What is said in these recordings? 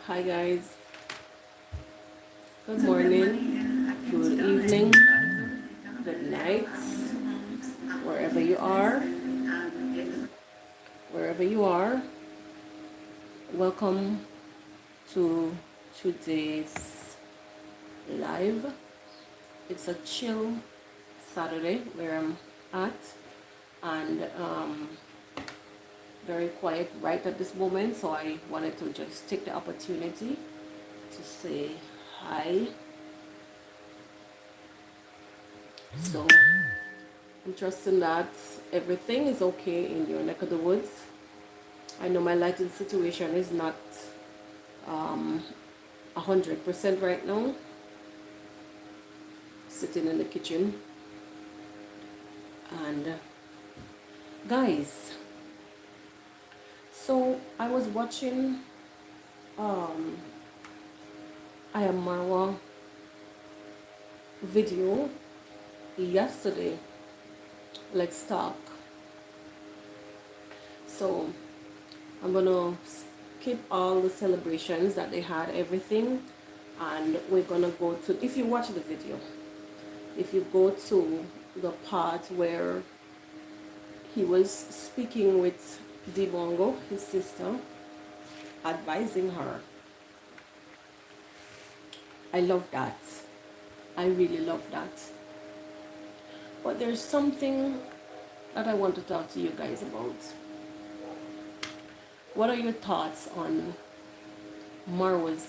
Hi guys, good morning, good evening, good night, wherever you are, wherever you are. Welcome to today's live. It's a chill Saturday where I'm at, and very quiet right at this moment, so I wanted to just take the opportunity to say hi. So I'm trusting that everything is okay in your neck of the woods. I know my lighting situation is not 100% right now. Sitting in the kitchen, and guys, so I was watching I am Marwa video yesterday. Let's talk. So I'm gonna skip all the celebrations that they had, everything, and we're gonna go to, if you watch the video, if you go to the part where he was speaking with Dibongo, his sister, advising her. I love that. I really love that. But there's something that I want to talk to you guys about. What are your thoughts on Marwa's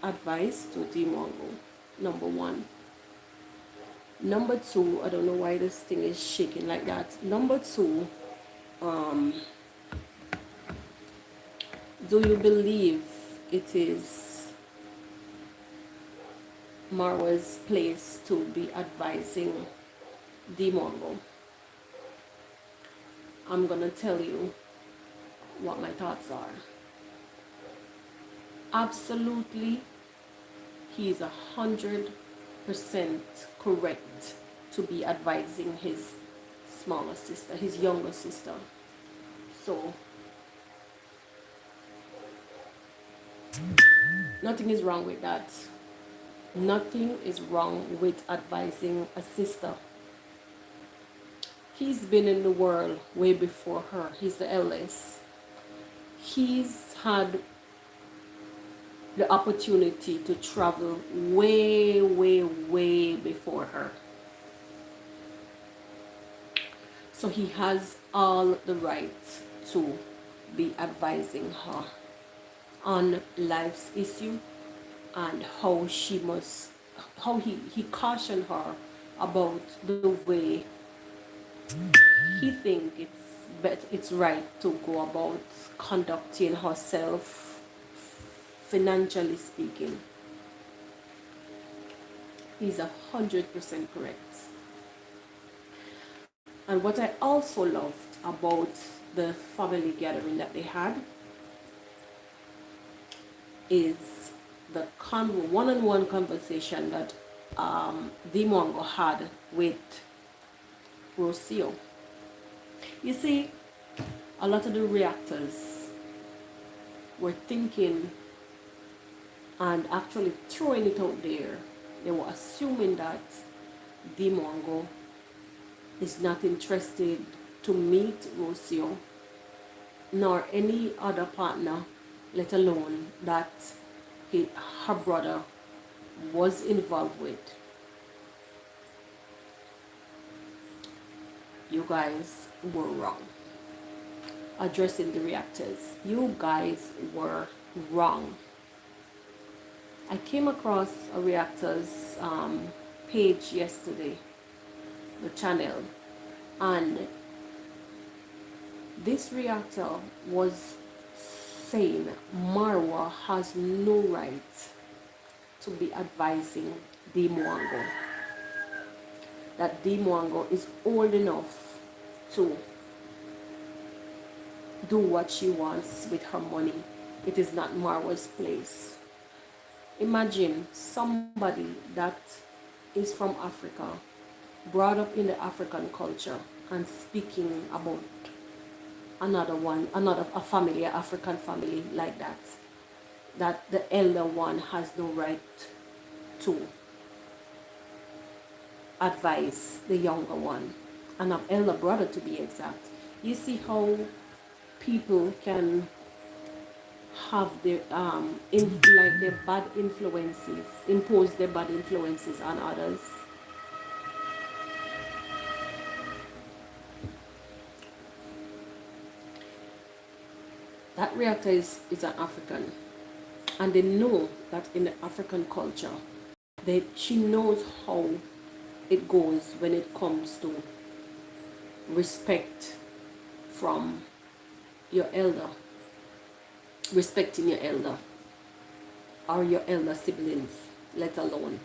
advice to Dibongo? Number one. Number two, I don't know why this thing is shaking like that. Number two, do you believe it is Marwa's place to be advising Dibongo? I'm gonna tell you what my thoughts are. Absolutely, he's 100% correct to be advising his smaller sister, his younger sister. So nothing is wrong with that. Nothing is wrong with advising a sister. He's been in the world way before her. He's the eldest. He's had the opportunity to travel way, way, way before her. So he has all the right to be advising her on life's issue and how she must, how he cautioned her about the way he think it's right to go about conducting herself, financially speaking. He's 100% correct. And what I also loved about the family gathering that they had is the one-on-one conversation that Dibongo had with Rocio. You see, a lot of the reactors were thinking and actually throwing it out there. They were assuming that Dibongo is not interested to meet Rocio nor any other partner, let alone that her brother was involved with. You guys were wrong. Addressing the reactors, you guys were wrong. I came across a reactors page yesterday, the channel, and this reactor was saying Marwa has no right to be advising Dibongo. That Dibongo is old enough to do what she wants with her money. It is not Marwa's place. Imagine somebody that is from Africa, brought up in the African culture, and speaking about a family, an African family like that. that the elder one has no right to advise the younger one, and an elder brother to be exact. You see how people can have their like their bad influences, impose their bad influences on others. That reactor is an African, and they know that in the African culture, she knows how it goes when it comes to respect from your elder, respecting your elder or your elder siblings, let alone.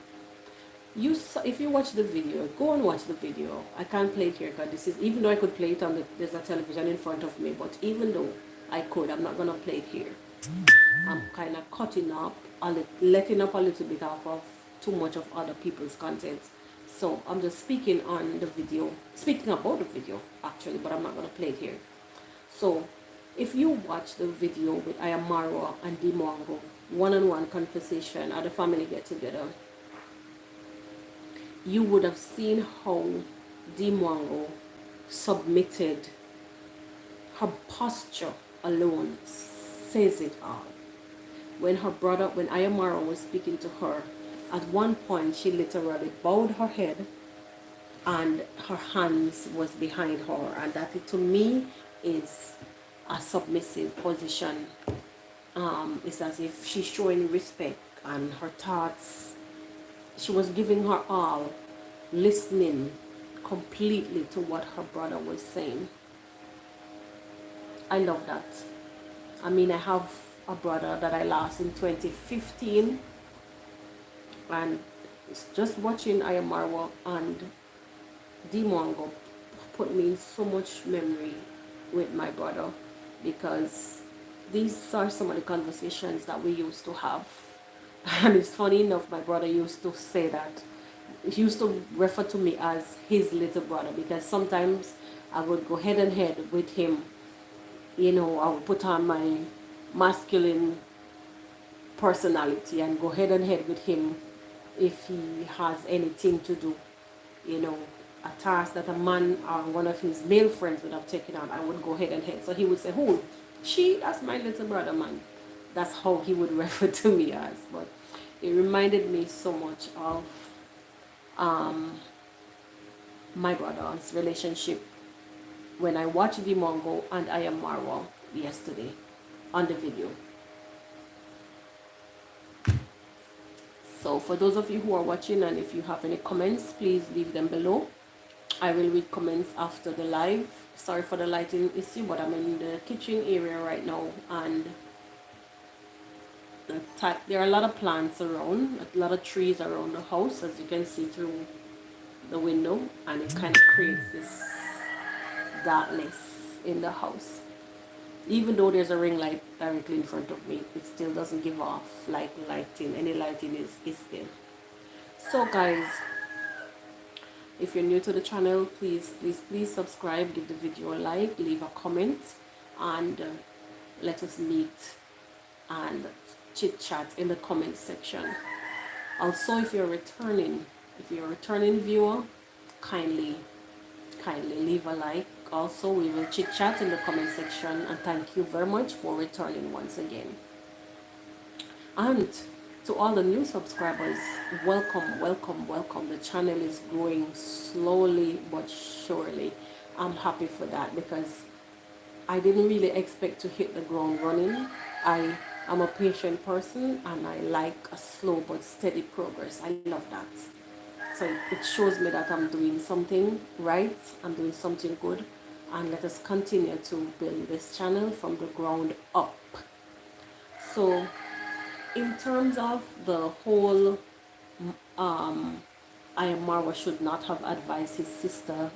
If you watch the video, go and watch the video. I can't play it here because this is, even though I could play it on there's a television in front of me, but even though I could, I'm not going to play it here. I'm kind of cutting up, letting up a little bit off of too much of other people's content. So I'm just speaking on the video, speaking about the video actually, but I'm not going to play it here. So if you watch the video with Ayamarwa and Dimwango, one-on-one conversation at the family get-together, you would have seen how Dimwango submitted. Her posture alone says it all. When Ayamara was speaking to her, at one point she literally bowed her head and her hands was behind her, and that to me is a submissive position. It's as if she's showing respect, and her thoughts, she was giving her all, listening completely to what her brother was saying. I love that. I mean, I have a brother that I lost in 2015, and it's just watching Ayamarwa and Dimwango put me in so much memory with my brother, because these are some of the conversations that we used to have. And it's funny enough, my brother used to say that, he used to refer to me as his little brother, because sometimes I would go head and head with him. You know, I would put on my masculine personality and go head and head with him if he has anything to do. You know, a task that a man or one of his male friends would have taken on, I would go head and head. So he would say, "Who? She? That's my little brother, man." That's how he would refer to me as. But it reminded me so much of my brother's relationship when I watched the Mongo and I Am Marwa yesterday on the video. So for those of you who are watching, and if you have any comments, please leave them below. I will read comments after the live. Sorry for the lighting issue, but I'm in the kitchen area right now, and there are a lot of plants around, a lot of trees around the house, as you can see through the window, and it kind of creates this darkness in the house. Even though there's a ring light directly in front of me, it still doesn't give off like lighting. Any lighting is there. So guys, if you're new to the channel, please subscribe, give the video a like, leave a comment, and let us meet and chit chat in the comment section. Also, if you're a returning viewer, kindly leave a like. Also, we will chit chat in the comment section, and thank you very much for returning once again. And to all the new subscribers, welcome. The channel is growing slowly but surely. I'm happy for that, because I didn't really expect to hit the ground running. I am a patient person, and I like a slow but steady progress. I love that. So it shows me that I'm doing something right, I'm doing something good, and let us continue to build this channel from the ground up. So in terms of the whole Ayamarwa should not have advised his sister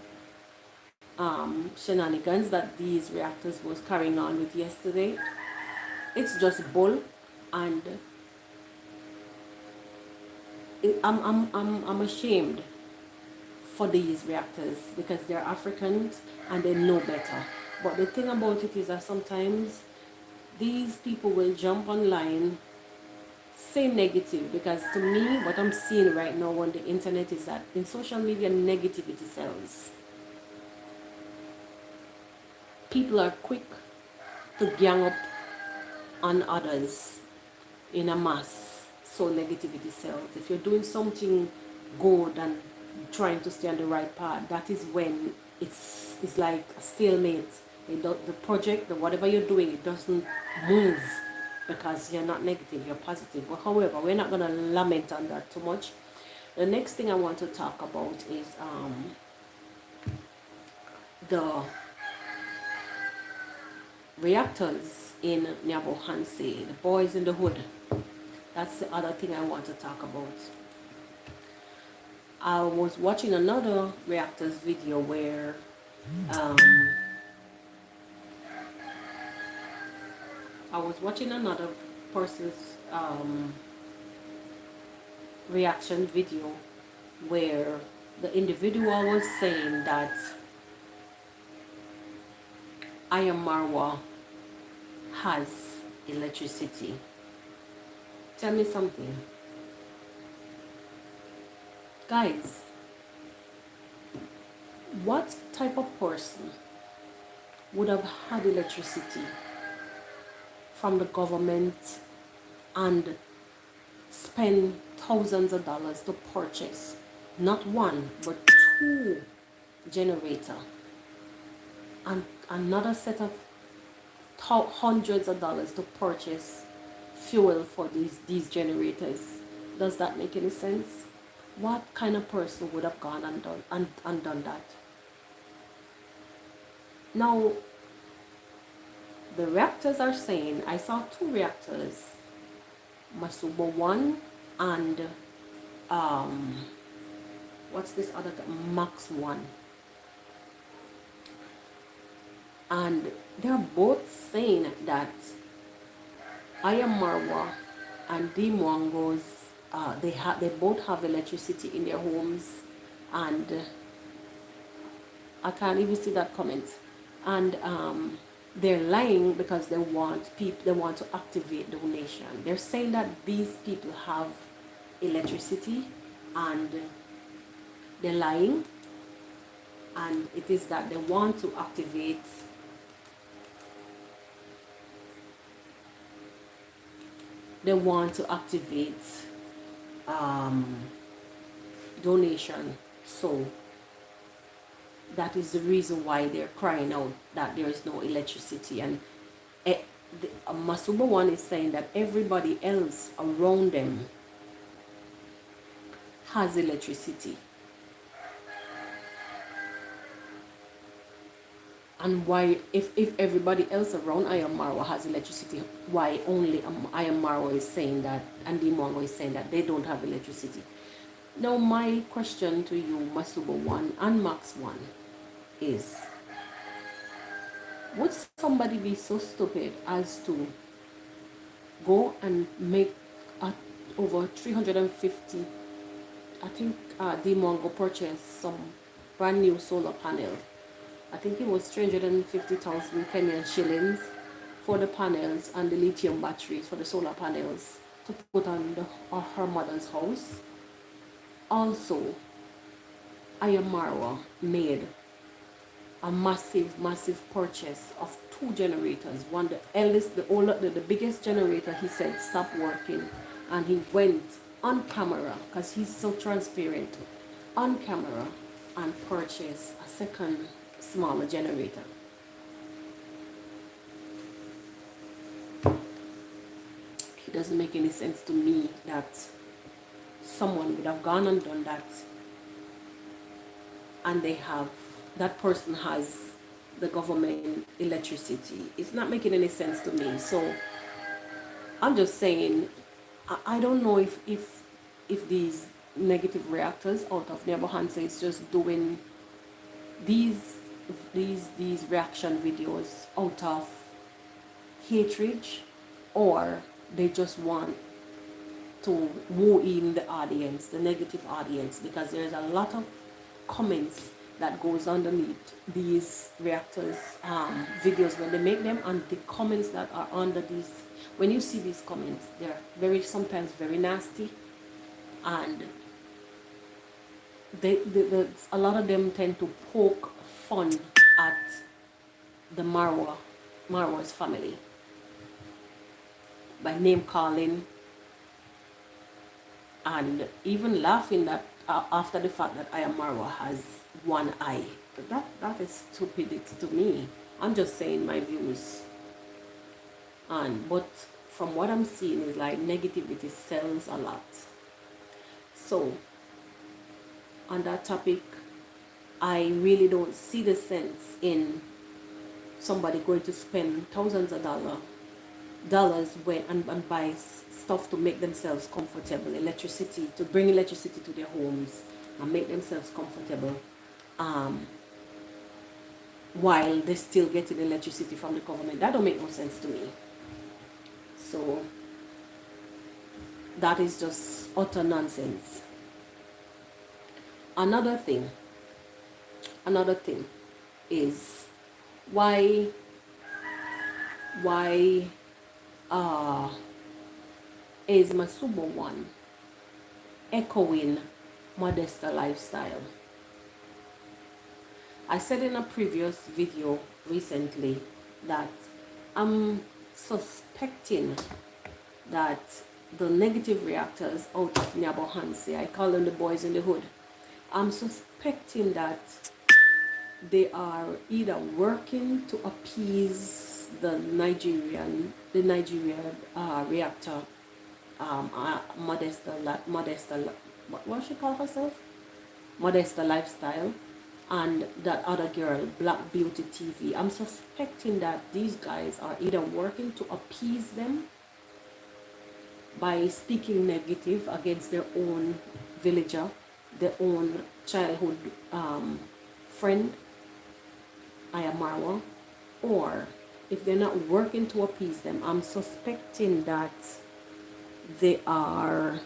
shenanigans that these reactors was carrying on with yesterday, it's just bull. And I'm ashamed for these reactors, because they're Africans and they know better. But the thing about it is that sometimes these people will jump online say negative, because to me what I'm seeing right now on the internet is that in social media negativity sells. People are quick to gang up on others in a mass, so negativity sells. If you're doing something good and trying to stay on the right path, that is when it's like a stalemate. The project, the whatever you're doing, it doesn't move because you're not negative, you're positive. But however, we're not going to lament on that too much. The next thing I want to talk about is the reactors in Nyabohanse, the boys in the hood. That's the other thing I want to talk about. I was watching another reactors video where I was watching another person's reaction video where the individual was saying that Marwa has electricity. Tell me something. Guys, what type of person would have had electricity from the government and spend thousands of dollars to purchase not one but two generator and another set of hundreds of dollars to purchase fuel for these generators? Does that make any sense? What kind of person would have gone and done that? Now, the reactors are saying, I saw two reactors, Masuba 1 and what's this other Max 1, and they're both saying that Marwa and D Mwangos, they both have electricity in their homes, and I can't even see that comment. And they're lying because they want to activate donation. They're saying that these people have electricity, and they're lying, and it is that they want to activate donation. So that is the reason why they're crying out that there is no electricity. And Masuba 1 is saying that everybody else around them has electricity. And why, if everybody else around Marwa has electricity, why only Marwa is saying that, and Dimongo is saying that they don't have electricity? Now my question to you, Masuba 1 and Max 1, is, would somebody be so stupid as to go and make over 350, I think Dimongo purchased some brand new solar panel. I think it was 350,000 Kenyan shillings for the panels and the lithium batteries for the solar panels to put on her mother's house. Also, Marwa made a massive purchase of two generators. One, the eldest, the biggest generator, he said stopped working, and he went on camera, because he's so transparent, on camera, and purchased a second smaller generator. It doesn't make any sense to me that someone would have gone and done that, and that person has the government electricity. It's not making any sense to me. So I'm just saying, I don't know if these negative reactors out of Nyabohanse is just doing these reaction videos out of hatred, or they just want to woo in the audience, the negative audience, because there's a lot of comments that goes underneath these reactors videos when they make them, and the comments that are under these. When you see these comments, they're sometimes very nasty, and a lot of them tend to poke fun at the Marwa's family by name calling, and even laughing that after the fact that Marwa has one eye. But that is stupidity to me. I'm just saying my views. But from what I'm seeing is like negativity sells a lot. So on that topic, I really don't see the sense in somebody going to spend thousands of dollars and buy stuff to make themselves comfortable, electricity, to bring electricity to their homes and make themselves comfortable, while they're still getting electricity from the government. That don't make no sense to me. So that is just utter nonsense. Another thing is why is Masubo one echoing Modesta lifestyle? I said in a previous video recently that I'm suspecting that the negative reactors out of Nyabohanse, I call them the boys in the hood, I'm suspecting that they are either working to appease the Nigerian reactor, Modesta, what she call herself? Modesta Lifestyle, and that other girl, Black Beauty TV. I'm suspecting that these guys are either working to appease them by speaking negative against their own villager, their own childhood friend, Marwa, or if they're not working to appease them, I'm suspecting that they are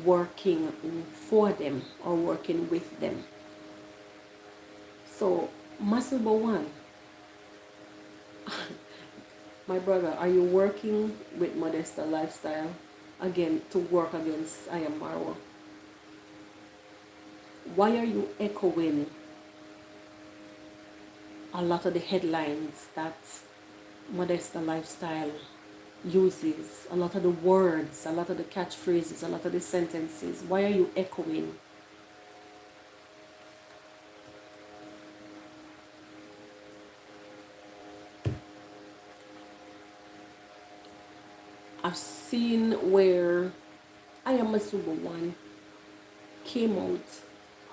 working for them or working with them. So, Masubo one, my brother, are you working with Modesta Lifestyle again to work against Marwa? Why are you echoing a lot of the headlines that Modesta Lifestyle uses, a lot of the words, a lot of the catchphrases, a lot of the sentences? Why are you echoing? I've seen where Masubo one came out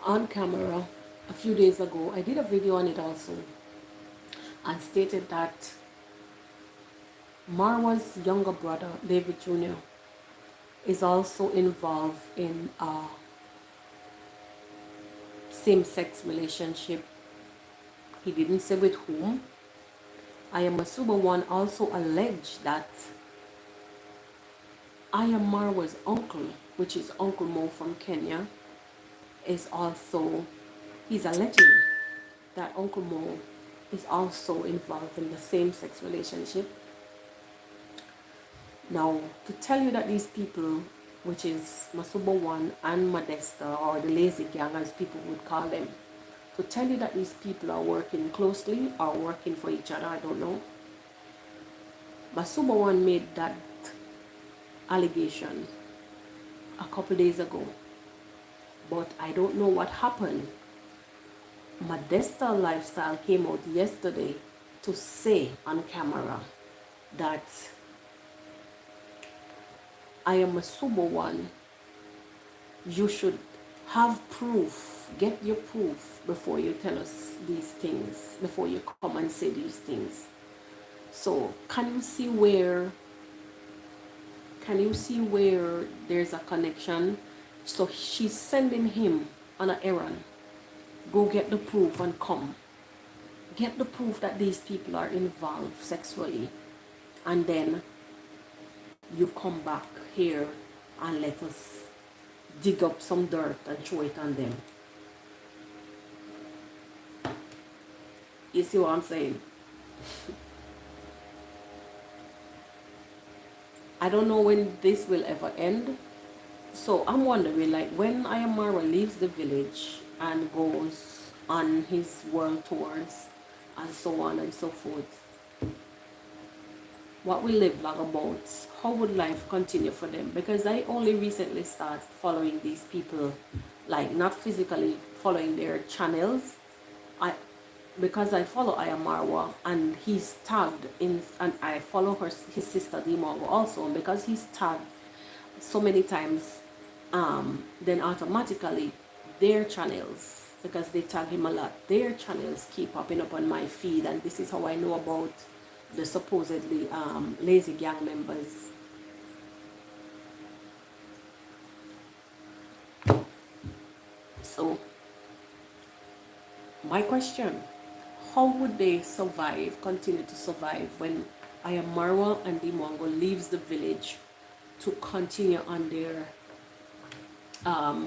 on camera a few days ago. I did a video on it also, and stated that Marwa's younger brother, David Jr., is also involved in a same-sex relationship. He didn't say with whom. Masubo one also alleged that Marwa's uncle, which is Uncle Mo from Kenya, is also, he's alleging that Uncle Mo is also involved in the same-sex relationship. Now, to tell you that these people, which is Masubo one and Modesta, or the lazy gang as people would call them, to tell you that these people are working closely or working for each other, I don't know. Masubo one made that allegation a couple days ago, but I don't know what happened. Modesta Lifestyle came out yesterday to say on camera that Masubo one, you should have proof, get your proof before you tell us these things, before you come and say these things. So can you see where there's a connection? So she's sending him on an errand. Go get the proof and come. Get the proof that these people are involved sexually. And then you come back here and let us dig up some dirt and throw it on them. You see what I'm saying? I don't know when this will ever end. So I'm wondering, like, when Ayamara leaves the village and goes on his world tours and so on and so forth, what will live long about? How would life continue for them? Because I only recently started following these people, like not physically following their channels. I because I follow Ayamarwa and he's tagged in, and I follow his sister Dimongo also, and because he's tagged so many times, then automatically their channels, because they tag him a lot, their channels keep popping up on my feed, and this is how I know about the supposedly lazy gang members. So my question, how would they survive, continue to survive, when Ayamarwa and Dimongo leaves the village to continue on their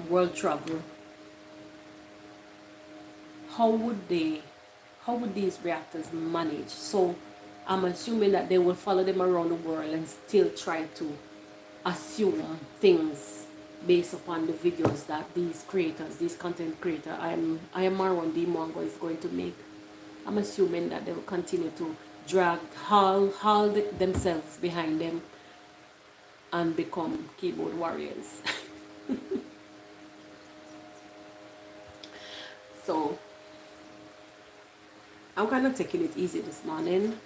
world travel? How would these reactors manage? So I'm assuming that they will follow them around the world and still try to assume things based upon the videos that these creators, these content creators, I am Marwan D Mongo is going to make. I'm assuming that they will continue to drag haul themselves behind them and become keyboard warriors. So I'm kind of taking it easy this morning.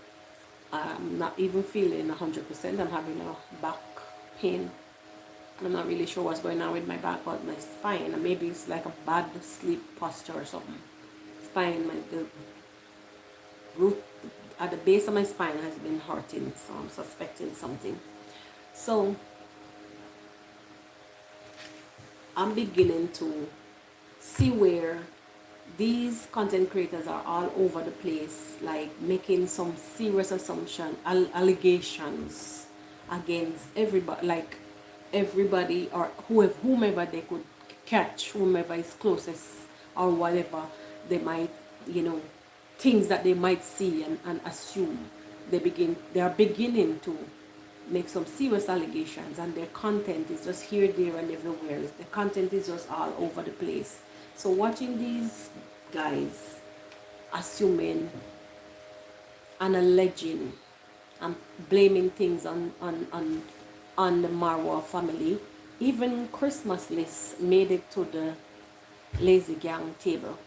I'm not even feeling 100%. I'm having a back pain. I'm not really sure what's going on with my back, but my spine, and maybe it's like a bad sleep posture or something. The root at the base of my spine has been hurting, so I'm suspecting something. So I'm beginning to see where these content creators are all over the place, like making some serious allegations against everybody, like everybody or whomever they could catch, whomever is closest or whatever they might, things that they might see and assume. They are beginning to make some serious allegations, and their content is just here, there, and everywhere. The content is just all over the place. So watching these guys assuming and alleging and blaming things on the Marwa family, even Christmas lists made it to the lazy gang table,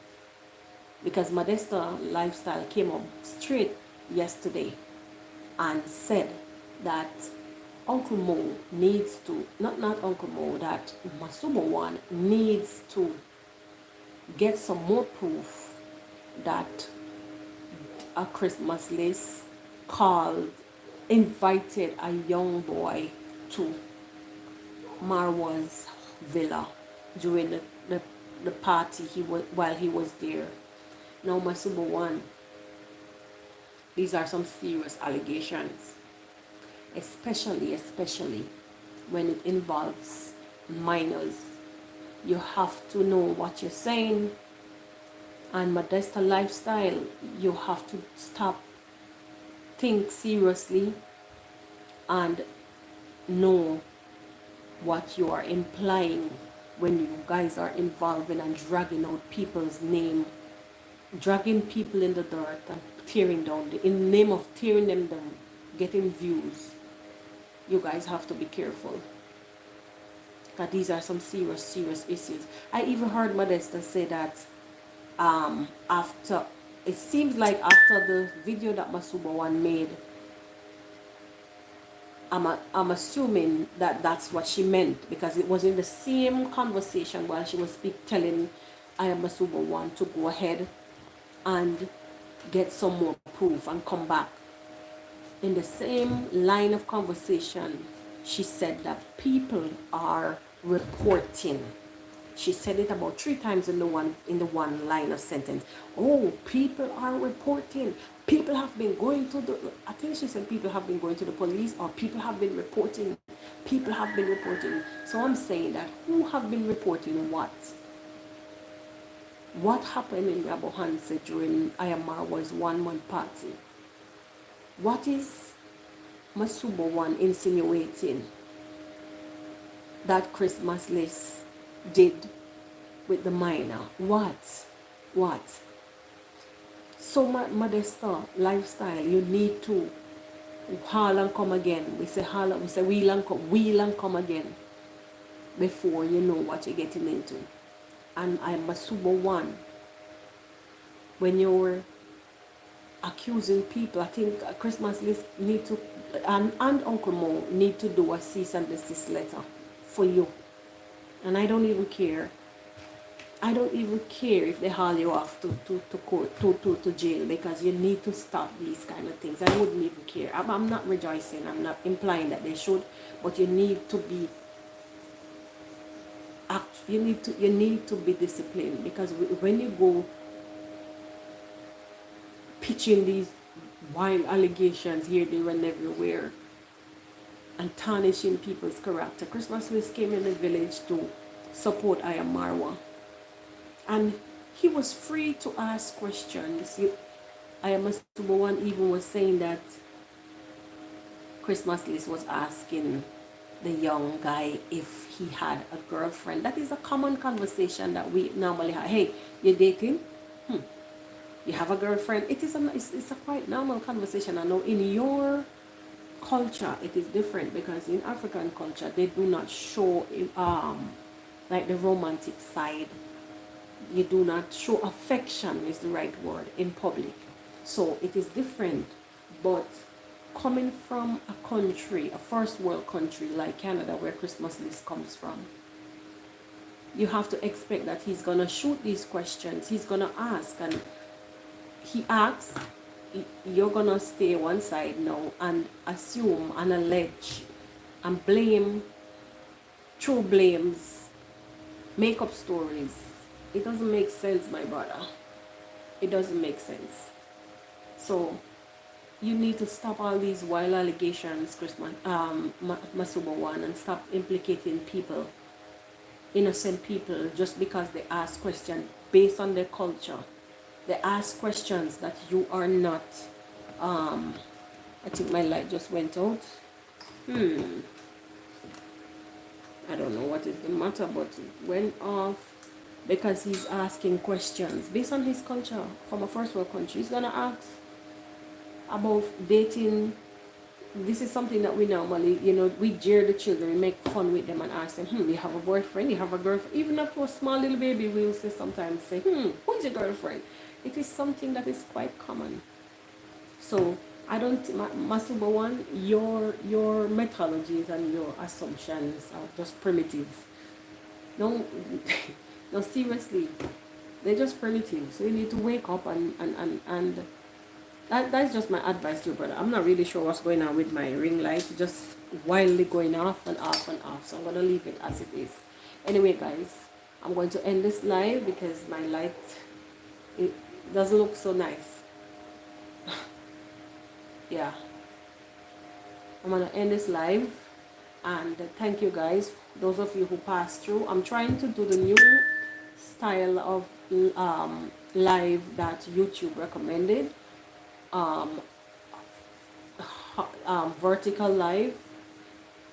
because Modesta Lifestyle came up straight yesterday and said that Uncle Mo needs to, not Uncle Mo, that Masumo One needs to get some more proof that a Christmas list invited a young boy to Marwa's villa during the party while he was there. Now, Masumo One, these are some serious allegations, especially when it involves minors. You have to know what you're saying. And Modesta Lifestyle, you have to think seriously and know what you are implying when you guys are involving and dragging out people's name, dragging people in the dirt and tearing down, in the name of tearing them down, getting views. You guys have to be careful, because these are some serious issues. I even heard Modesta say that after, it seems like after the video that Masuba One made, I'm assuming that that's what she meant, because it was in the same conversation while she was telling I am Masuba One to go ahead and get some more proof and come back. In the same line of conversation, she said that people are reporting. She said it about 3 times in the one line of sentence. Oh, people are reporting. People have been going to I think she said people have been going to the police, or people have been reporting. People have been reporting. So I'm saying that who have been reporting what? What happened in Nyabohanse during Ayamarwa's one-month party? What is Masubo one insinuating that Christmas list did with the minor? What? So modesta lifestyle, you need to haul and come again. We say haul, we say wheel and come again before you know what you're getting into. And I'm a super one. When you're accusing people, I think Christmas list need to, and Uncle Mo need to do a cease and desist letter for you. And I don't even care. I don't even care if they haul you off to court, to jail, because you need to stop these kind of things. I wouldn't even care. I'm not rejoicing. I'm not implying that they should, but you need to be you need to be disciplined, because when you go pitching these wild allegations here, there, and everywhere, and tarnishing people's character. Christmas list came in the village to support Ayamarwa, and he was free to ask questions. Ayamarwa even was saying that Christmas list was asking the young guy if he had a girlfriend. That is a common conversation that we normally have. Hey, you're dating? You have a girlfriend? It's a quite normal conversation. I know in your culture it is different, because in African culture they do not show like the romantic side. You do not show affection, is the right word, in public. So it is different. But coming from a country, a first world country like Canada, where Christmas list comes from, you have to expect that he's gonna shoot these questions. He's gonna ask, and he asks, you're gonna stay one side now and assume and allege and blame, true blames, make up stories. It doesn't make sense, my brother. It doesn't make sense. So you need to stop all these wild allegations, Christmas, Masuba one, and stop implicating people, innocent people, just because they ask questions based on their culture. They ask questions that you are not. I think my light just went out. I don't know what is the matter, but it went off because he's asking questions based on his culture from a first world country. He's gonna ask about dating. This is something that we normally, we jeer the children, we make fun with them and ask them, you have a boyfriend, you have a girlfriend. Even up to a small little baby, we'll sometimes say, who's your girlfriend? It is something that is quite common. So I don't, Masuba one, your methodologies and your assumptions are just primitive. No, no, seriously, they're just primitive. So you need to wake up and that's just my advice to you, brother. I'm not really sure what's going on with my ring light. It's just wildly going off and off and off. So I'm going to leave it as it is. Anyway, guys, I'm going to end this live because my light, it doesn't look so nice. Yeah. I'm going to end this live. And thank you, guys. Those of you who passed through. I'm trying to do the new style of live that YouTube recommended. Vertical live,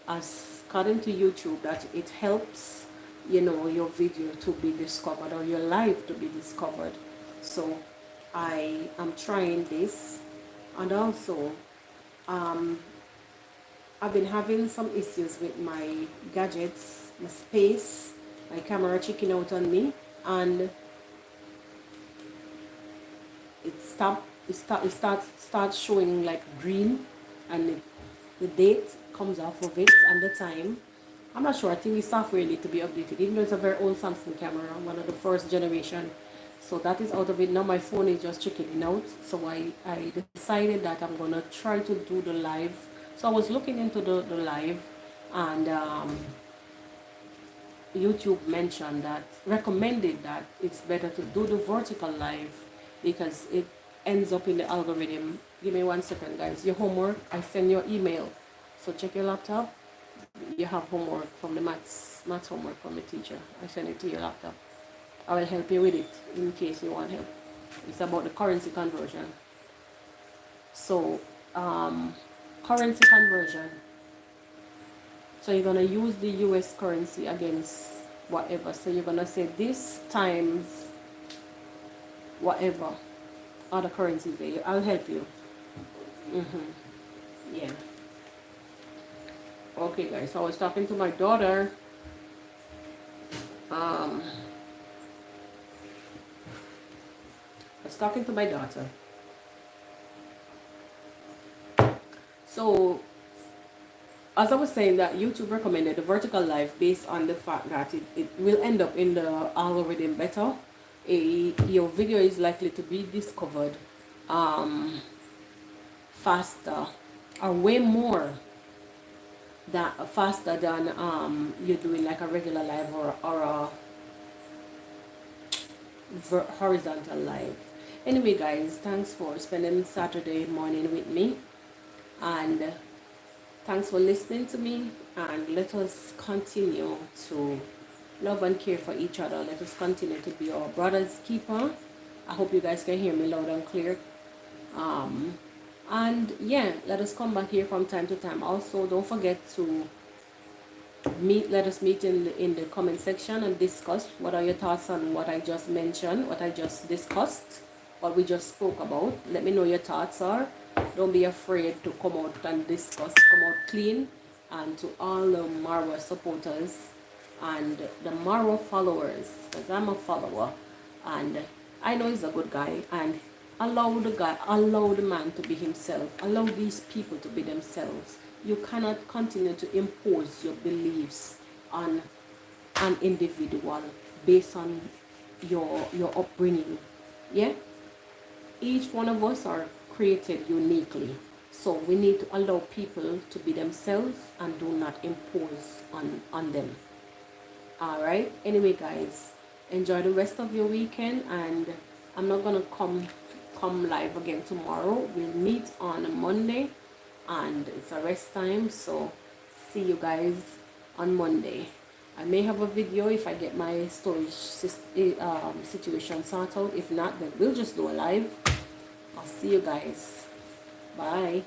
as according to YouTube, that it helps your video to be discovered, or your live to be discovered. So I am trying this. And also I've been having some issues with my gadgets, my space, my camera checking out on me, and it starts showing like green, and the date comes off of it and the time. I'm not sure. I think the software need to be updated, even though it's a very old Samsung camera, one of the first generation. So that is out of it now. My phone is just checking out. So I decided that I'm gonna try to do the live. So I was looking into the live, and YouTube recommended that it's better to do the vertical live because it ends up in the algorithm. Give me 1 second, guys. Your homework, I send your email. So check your laptop. You have homework from the maths homework from the teacher. I send it to your laptop. I will help you with it in case you want help. It's about the currency conversion. So currency conversion, so you're gonna use the US currency against whatever. So you're gonna say this times whatever other currencies there. I'll help you. Yeah. Okay guys, so I was talking to my daughter. I was talking to my daughter. So as I was saying, that YouTube recommended the vertical live based on the fact that it will end up in the algorithm better. Your video is likely to be discovered faster, or way more faster than you're doing like a regular live or a horizontal live. Anyway guys, thanks for spending Saturday morning with me, and thanks for listening to me, and let us continue to love and care for each other. Let us continue to be our brother's keeper. I hope you guys can hear me loud and clear. And yeah, let us come back here from time to time. Also, don't forget to let us meet in the comment section and discuss what are your thoughts on what I just mentioned, what I just discussed, what we just spoke about. Let me know your thoughts are. Don't be afraid to come out and discuss, come out clean. And to all the Marwa supporters and the Marwa followers, because I'm a follower and I know he's a good guy, and allow the man to be himself. Allow these people to be themselves. You cannot continue to impose your beliefs on an individual based on your upbringing. Yeah, each one of us are created uniquely, so we need to allow people to be themselves and do not impose on them. All right, anyway guys, enjoy the rest of your weekend, and I'm not gonna come live again tomorrow. We'll meet on a Monday, and it's a rest time, so see you guys on Monday. I may have a video if I get my storage situation sorted out. If not, then we'll just do a live. I'll see you guys. Bye.